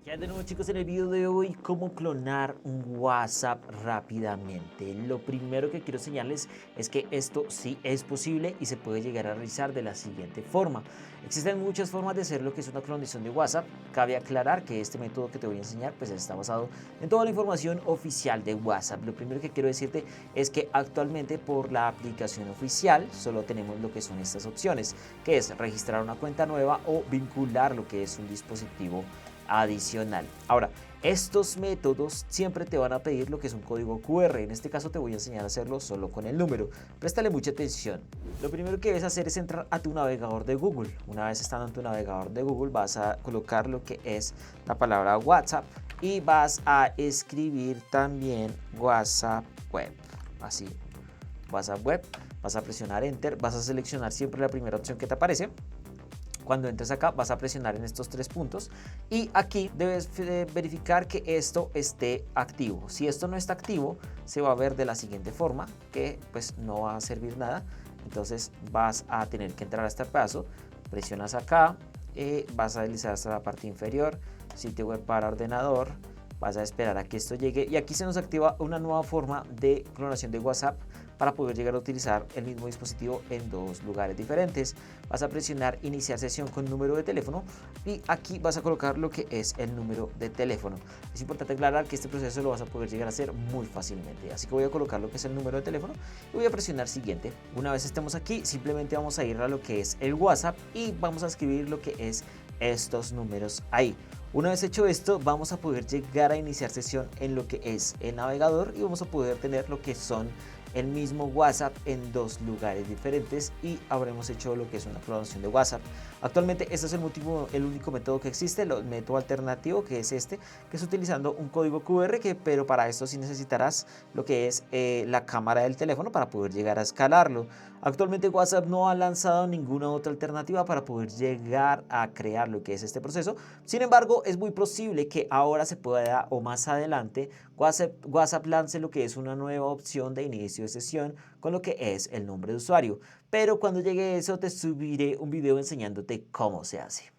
Ya de nuevo chicos en el video de hoy, cómo clonar un WhatsApp rápidamente. Lo primero que quiero enseñarles es que esto sí es posible y se puede llegar a realizar de la siguiente forma. Existen muchas formas de hacer lo que es una clonización de WhatsApp. Cabe aclarar que este método que te voy a enseñar pues está basado en toda la información oficial de WhatsApp. Lo primero que quiero decirte es que actualmente por la aplicación oficial solo tenemos lo que son estas opciones, que es registrar una cuenta nueva o vincular lo que es un dispositivo adicional. Ahora, estos métodos siempre te van a pedir lo que es un código QR. En este caso te voy a enseñar a hacerlo solo con el número. Préstale mucha atención. Lo primero que debes hacer es entrar a tu navegador de Google. Una vez estando en tu navegador de Google vas a colocar lo que es la palabra WhatsApp y vas a escribir también WhatsApp Web. Así, WhatsApp Web. Vas a presionar Enter, vas a seleccionar siempre la primera opción que te aparece. Cuando entres acá vas a presionar en estos tres puntos y aquí debes verificar que esto esté activo. Si esto no está activo, se va a ver de la siguiente forma, que pues no va a servir nada. Entonces vas a tener que entrar a este paso, presionas acá, vas a deslizar hasta la parte inferior, sitio web para ordenador, vas a esperar a que esto llegue y aquí se nos activa una nueva forma de clonación de WhatsApp para poder llegar a utilizar el mismo dispositivo en dos lugares diferentes. Vas a presionar iniciar sesión con número de teléfono y aquí vas a colocar lo que es el número de teléfono. Es importante aclarar que este proceso lo vas a poder llegar a hacer muy fácilmente, así que voy a colocar lo que es el número de teléfono y voy a presionar siguiente. Una vez estemos aquí, simplemente vamos a ir a lo que es el WhatsApp y vamos a escribir lo que es estos números ahí. Una vez hecho esto, vamos a poder llegar a iniciar sesión en lo que es el navegador y vamos a poder tener lo que son el mismo WhatsApp en dos lugares diferentes y habremos hecho lo que es una clonación de WhatsApp. Actualmente este es el único método que existe. El método alternativo que es este, que es utilizando un código QR, pero para esto sí necesitarás lo que es la cámara del teléfono para poder llegar a escalarlo. Actualmente WhatsApp no ha lanzado ninguna otra alternativa para poder llegar a crear lo que es este proceso. Sin embargo, es muy posible que ahora se pueda o más adelante WhatsApp lance lo que es una nueva opción de inicio de sesión con lo que es el nombre de usuario. Pero cuando llegue eso te subiré un video enseñándote cómo se hace.